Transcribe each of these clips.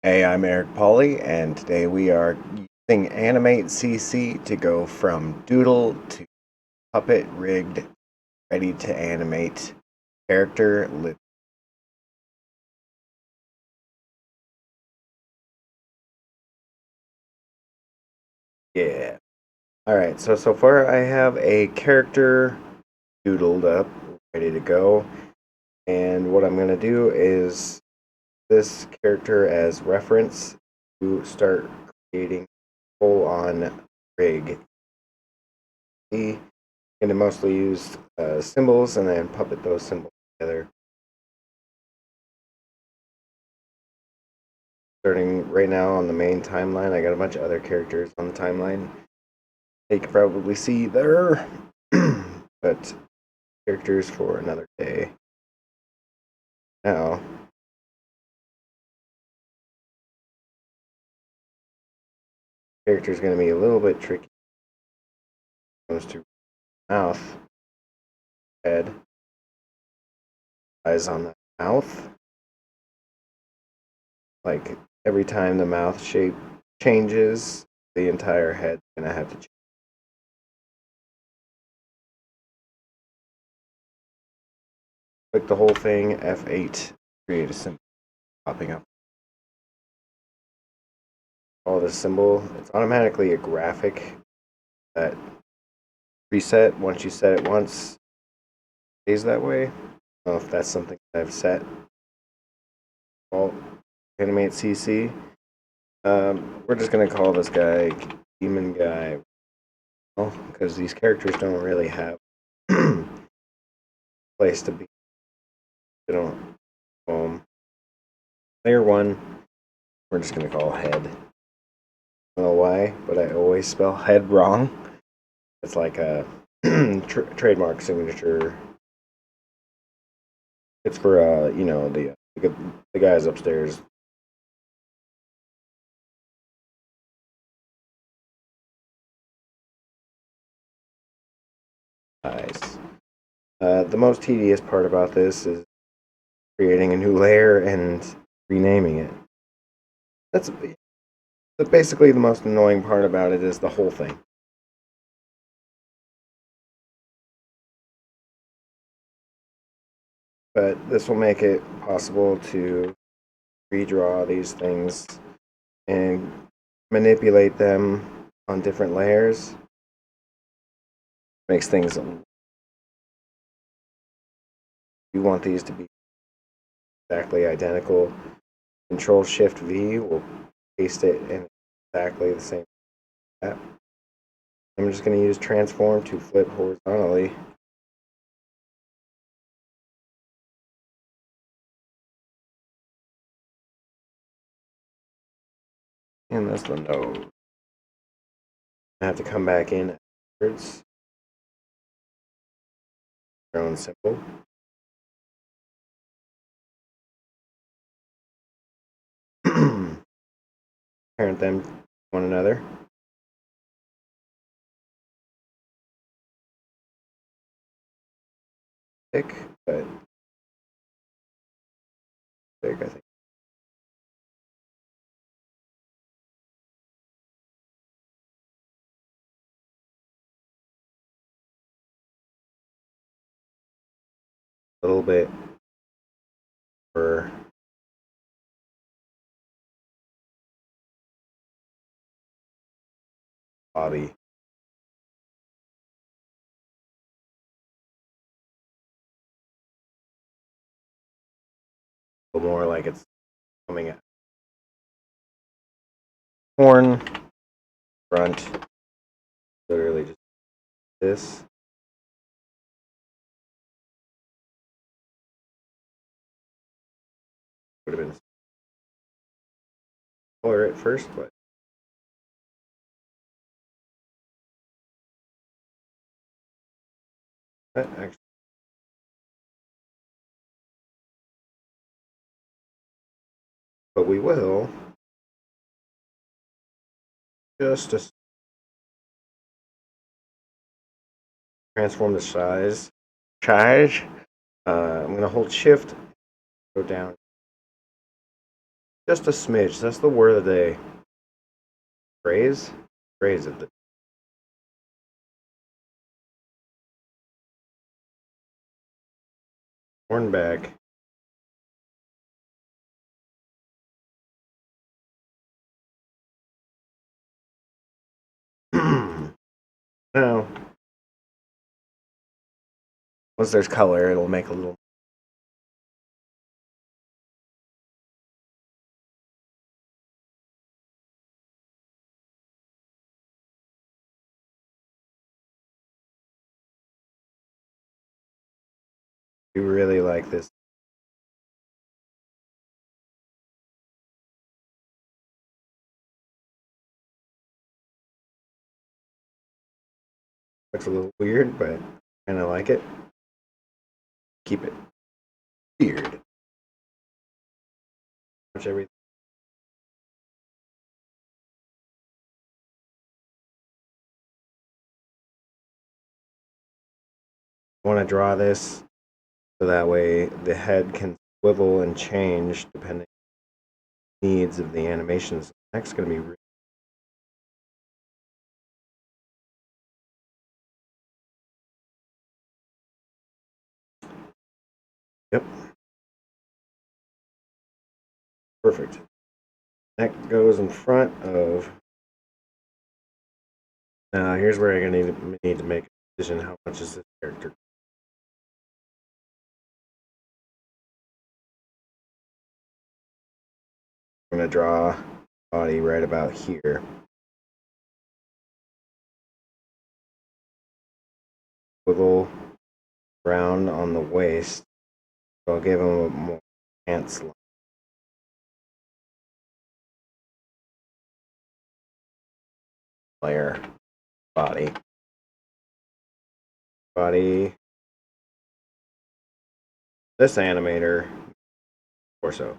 Hey, I'm Eric Polley, and today we are using Animate CC to go from doodle to puppet rigged, ready to animate character. Yeah. Alright, so far I have a character doodled up, ready to go. And what I'm going to do is this character as reference to start creating full on rig. I'm going to mostly use symbols and then puppet those symbols together. Starting right now on the main timeline, I got a bunch of other characters on the timeline. You can probably see there, but characters for another day. Now, character is going to be a little bit tricky when it comes to mouth, head, eyes on the mouth. Like every time the mouth shape changes, the entire head's going to have to change. Click the whole thing, F8, create a symbol popping up. All this symbol, it's automatically a graphic that reset once you set it once, stays that way. I don't know if that's something that I've set. Alt animate CC. We're just gonna call this guy Demon Guy, because these characters don't really have place to be. They don't. Layer 1. We're just gonna call head. I don't know why, but I always spell head wrong. It's like a trademark signature. It's for the guys upstairs. Nice. The most tedious part about this is creating a new layer and renaming it. That's basically the most annoying part about it is the whole thing. But this will make it possible to redraw these things and manipulate them on different layers. Makes things, you want these to be exactly identical. Control Shift V will paste it in exactly the same step. I'm just going to use transform to flip horizontally. And that's the node. I have to come back in afterwards. Your own symbol. Parent them to one another. Thick, but big, I think. A little bit for body. A little more like it's coming out. Horn, front, literally just this. Would have been color at first, but actually, but we will just transform the size. I'm going to hold shift, go down Just a smidge. That's the word of the day. Phrase? Phrase of the hornback. Now, once there's color, it'll make a little. We really like this. Looks a little weird, but kind of like it. Keep it weird. Watch everything. I want to draw this so that way the head can swivel and change depending on the needs of the animations. Next, going to be really. Yep. Perfect. Neck goes in front of. Now, here's where I'm going to need to make a decision. How much is this character? I'm going to draw body right about here. Wiggle round on the waist. So I'll give him a more pants line. Layer body. Body. This animator torso.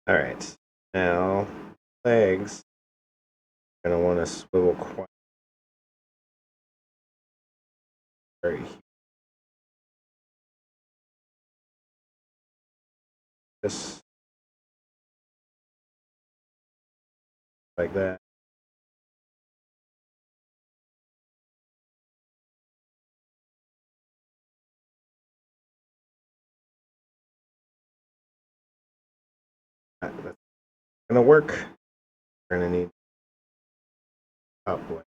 Alright. Now legs. I'm gonna want to swivel quite right here. Just like that. That's gonna work. We're gonna need top leg.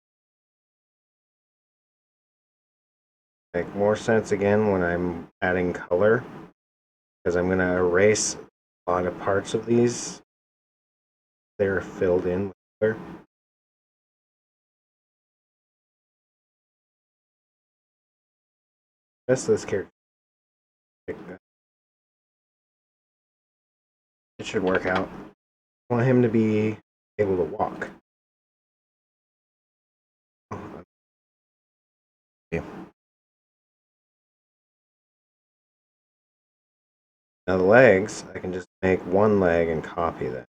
Make more sense again when I'm adding color, because I'm gonna erase a lot of parts of these. They're filled in with color. That's this character. It should work out. I want him to be able to walk. Okay. Now the legs, I can just make one leg and copy that.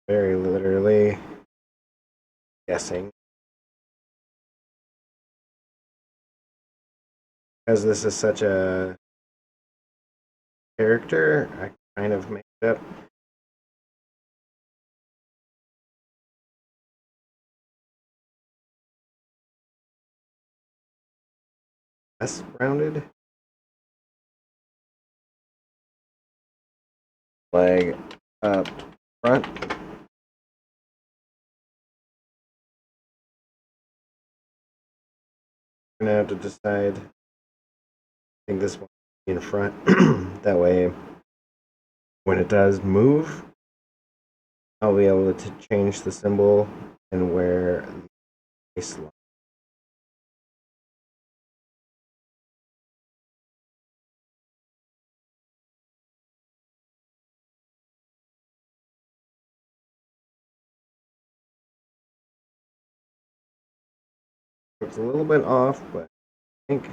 Very literally guessing. Because this is such a character, I kind of made it up. Less rounded. Leg up front. We're gonna have to decide. I think this one in front. That way, when it does move, I'll be able to change the symbol and where the baseline. Looks a little bit off, but I think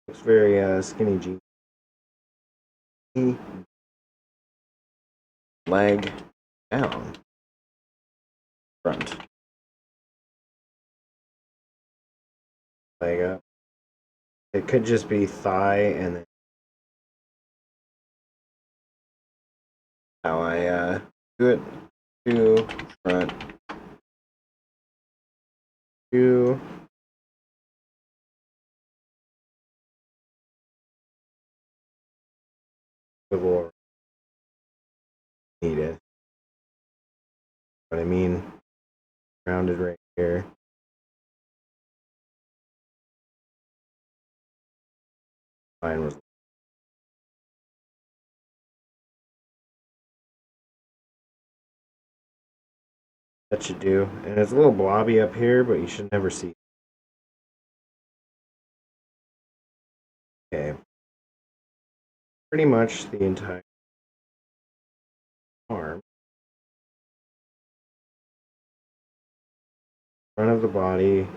looks very skinny jean. Leg down. front. Leg up. It could just be thigh and then how I do it. 2, front, 2. Swivel needed. What I mean, rounded right here. Mine was. That should do. And it's a little blobby up here, but you should never see. Okay. Pretty much the entire arm. Front of the body.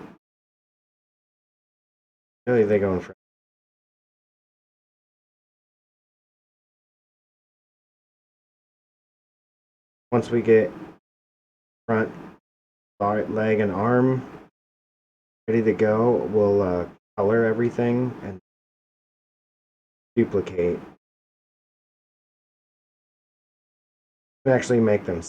Really, they go in front. Once we get front leg and arm ready to go, we'll color everything and duplicate. And actually make them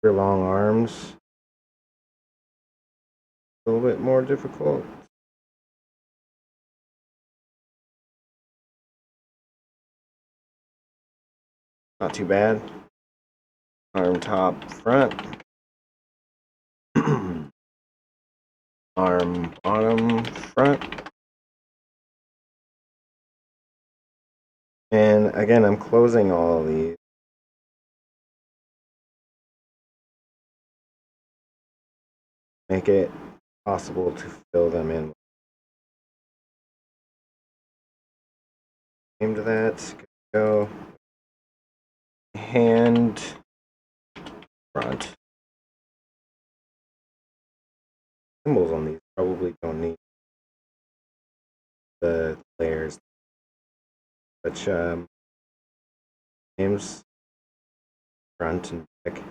super long arms. A little bit more difficult. Not too bad. Arm top front. Arm bottom front. And again, I'm closing all of these. Make it possible to fill them in. Aim to that. Go. Hand front. Symbols on these probably don't need the layers. Which names front and back.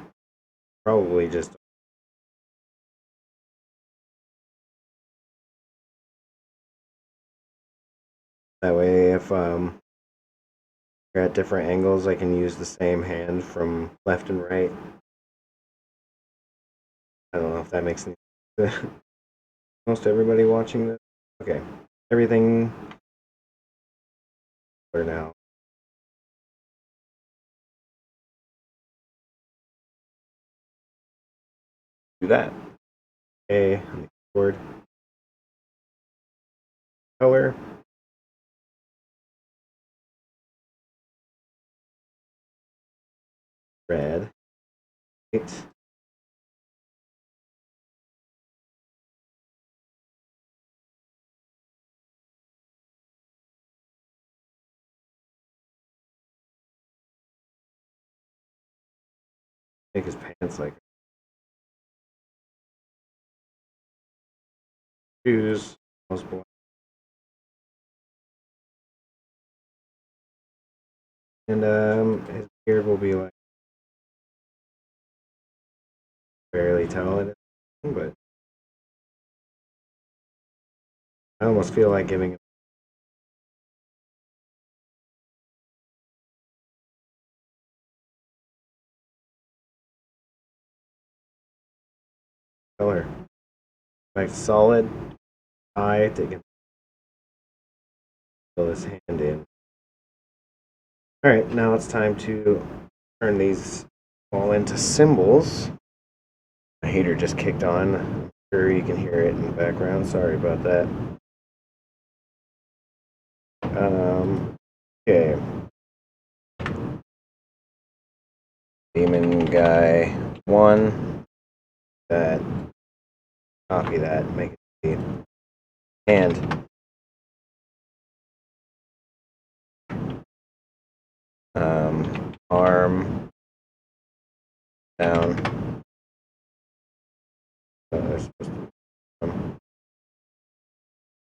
Probably just that way if you're at different angles I can use the same hand from left and right. I don't know if that makes any sense to most everybody watching this. Okay. Everything for now. Do that. A on the keyboard. Color. Red. White. Make his pants like shoes. Almost black. And his beard will be like barely tell it, but I almost feel like giving him color. Like solid eye to get fill his hand in. Alright, now it's time to turn these all into symbols. My heater just kicked on. I'm sure you can hear it in the background. Sorry about that. Okay. Demon guy 1. That. Copy that. Make it the hand. Arm down. They're supposed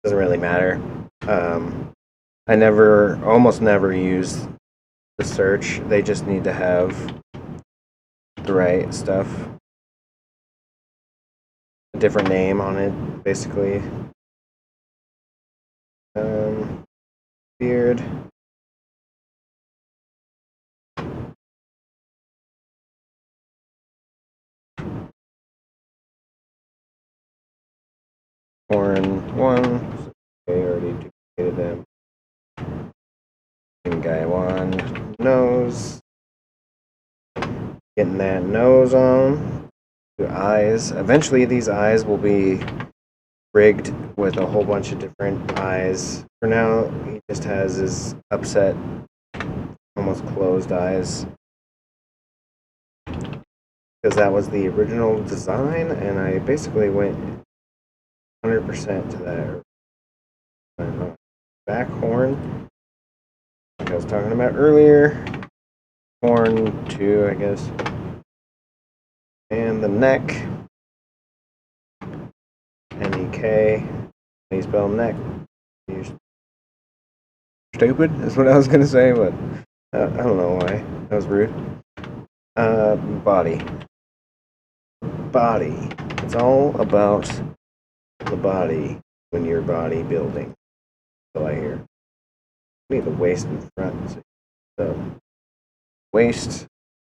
to Doesn't really matter. I almost never use the search. They just need to have the right stuff. A different name on it, basically. Beard. Horn 1. Okay, already duplicated them. Guy 1. Nose. Getting that nose on. The eyes. Eventually these eyes will be rigged with a whole bunch of different eyes. For now, he just has his upset, almost closed eyes. Because that was the original design, and I basically went 100% to that. Back horn, like I was talking about earlier. Horn 2, I guess. And the neck. NEK. How you spell neck? You're stupid, is what I was going to say, but I don't know why. That was rude. Body. Body. It's all about the body when you're bodybuilding. So I hear. Need the waist in front. So waist.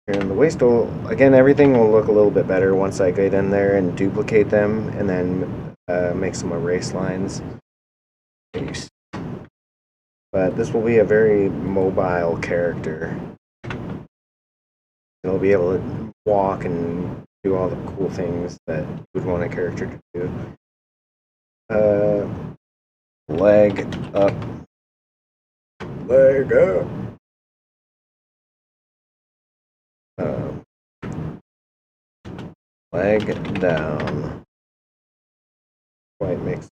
And the waist will, again, everything will look a little bit better once I get in there and duplicate them and then make some erase lines. But this will be a very mobile character. He'll be able to walk and do all the cool things that you would want a character to do. Leg up. Leg up. Leg down. Quite mixed.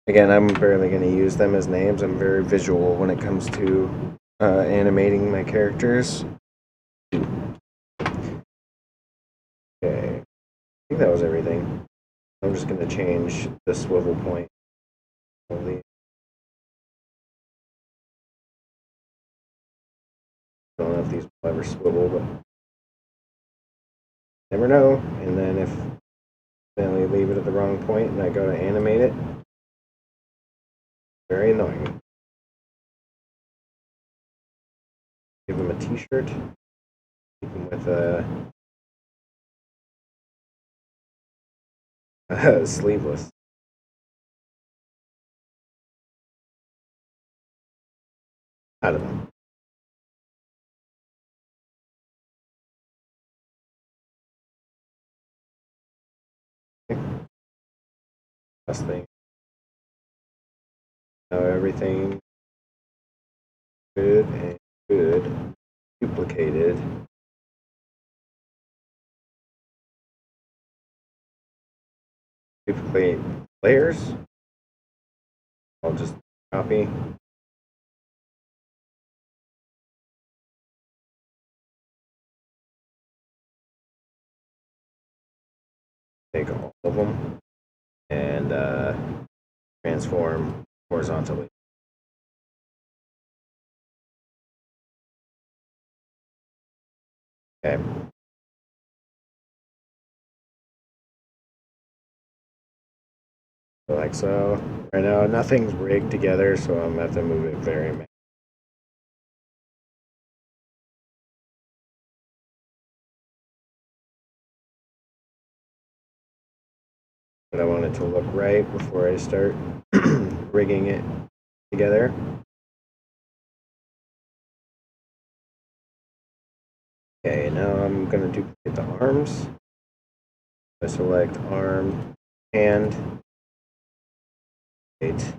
Again, I'm barely going to use them as names. I'm very visual when it comes to animating my characters. Okay, I think that was everything. I'm just going to change the swivel point. I don't know if these will ever swivel, but never know. And then if then we leave it at the wrong point and I go to animate it, very annoying. Give him a t-shirt. Keep him with sleeveless. I don't know. Last thing. Now everything good and good. Duplicated. Duplicate layers. I'll just copy. Take all of them and transform horizontally. Okay. Like so. Right now, nothing's rigged together, so I'm gonna have to move it very manually. But I want it to look right before I start rigging it together. Okay, now I'm going to duplicate the arms. I select arm, hand, eight.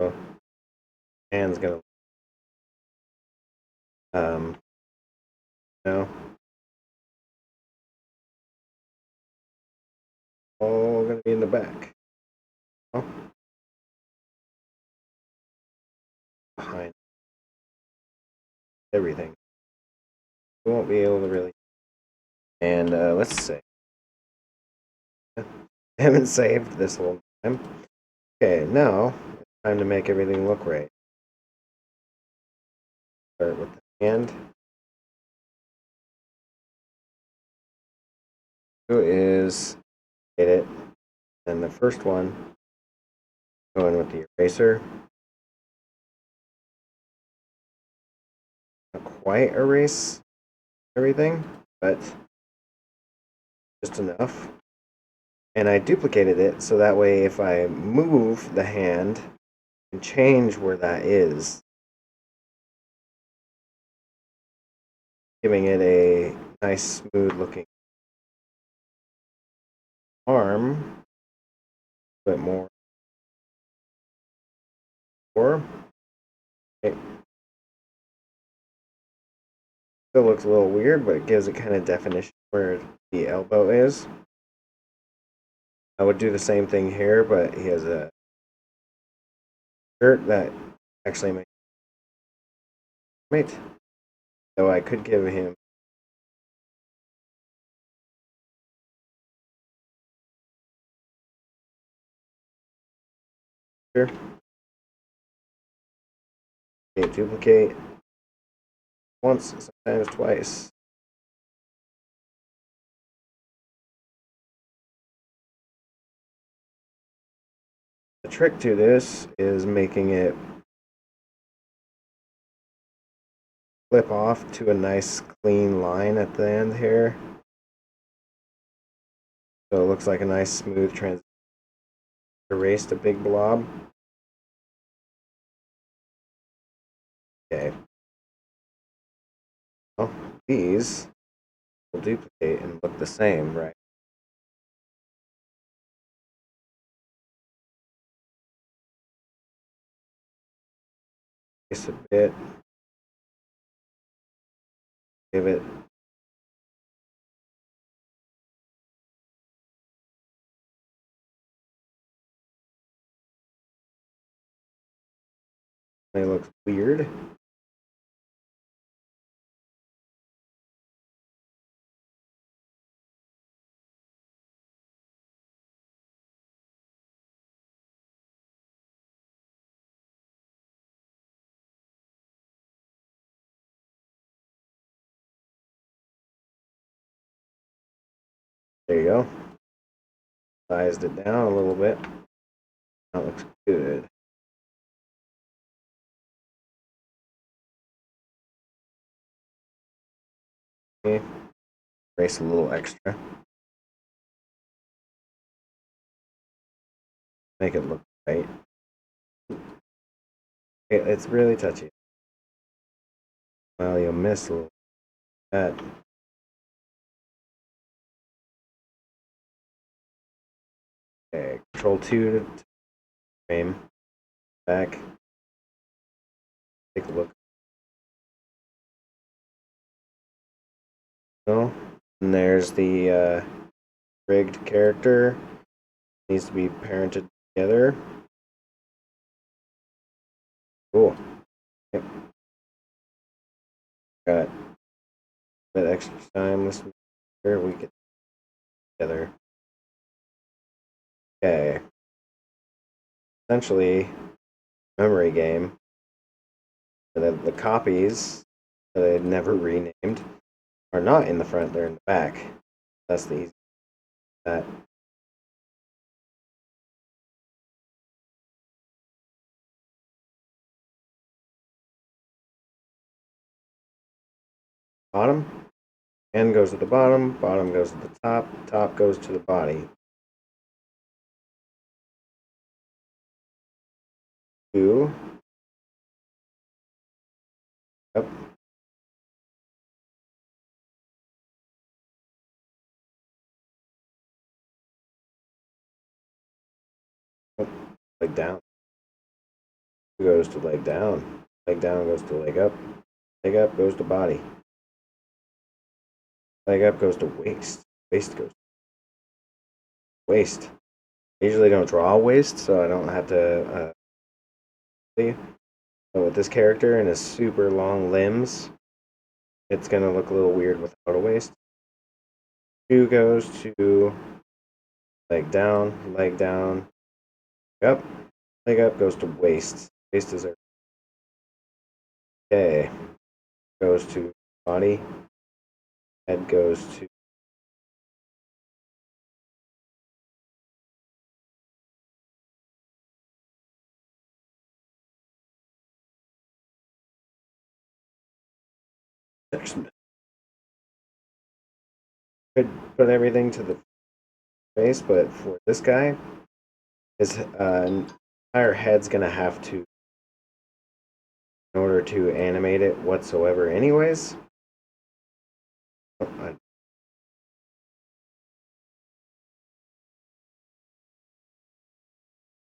So hand's going to, no, all going to be in the back. Oh. Behind. everything. We won't be able to really. And let's see. I haven't saved this whole time. Okay, now it's time to make everything look right. Start with the hand. Who is hit it? And the first one, go in with the eraser. Not quite erase everything, but just enough. And I duplicated it so that way if I move the hand and change where that is, giving it a nice smooth looking arm, a bit more. Okay. Still looks a little weird, but it gives it kind of definition where the elbow is. I would do the same thing here, but he has a shirt that actually makes mate. So I could give him here. Okay, duplicate once, sometimes twice. The trick to this is making it flip off to a nice clean line at the end here. So it looks like a nice smooth transition. Erased a big blob. Okay. Well, these will duplicate and look the same, right? Just a bit. Give it. It looks weird. There you go. Sized it down a little bit. That looks good. Okay. Erase a little extra. Make it look right. It's really touchy. Well, you'll miss a little bit. Okay, Control 2 to frame. Back. Take a look. No. And there's the rigged character. Needs to be parented together. Cool. Yep. Got a bit extra time. Let's make sure we get together. Okay. Essentially, memory game. The copies that I had never renamed are not in the front, they're in the back. That's the easy. That. Bottom. Hand goes to the bottom, bottom goes to the top, top goes to the body. Two. Yep. Oh, leg down. Two goes to leg down. Leg down goes to leg up. Leg up goes to body. Leg up goes to waist. Waist goes to waist. I usually don't draw waist, so I don't have to see. But with this character and his super long limbs, it's going to look a little weird without a waist. 2 goes to leg down, up, leg up goes to waist. Waist is our okay. Goes to body, head goes to could put everything to the face, but for this guy, his entire head's gonna have to, in order to animate it whatsoever anyways.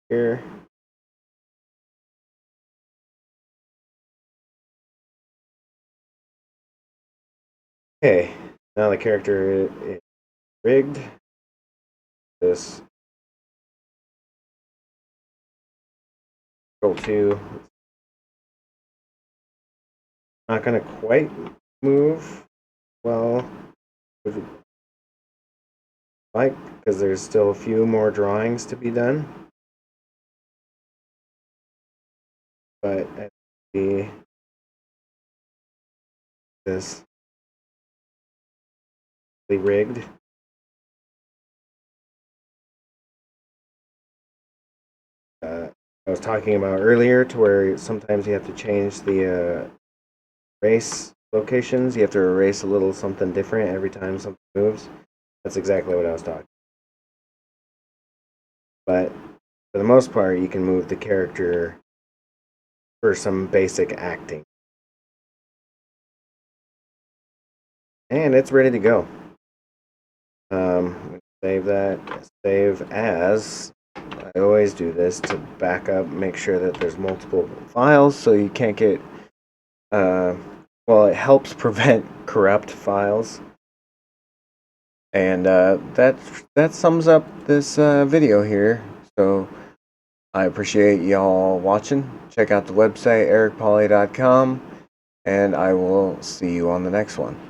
Here. Okay, now the character is rigged. This Control 2. Not gonna quite move well, like, because there's still a few more drawings to be done. But at this rigged. I was talking about earlier, to where sometimes you have to change the erase locations. You have to erase a little something different every time something moves. That's exactly what I was talking. But for the most part, you can move the character for some basic acting. And it's ready to go. Save that. Save as. I always do this to back up, make sure that there's multiple files, so you can't get. Well, it helps prevent corrupt files. And that sums up this video here. So I appreciate y'all watching. Check out the website ericpolley.com, and I will see you on the next one.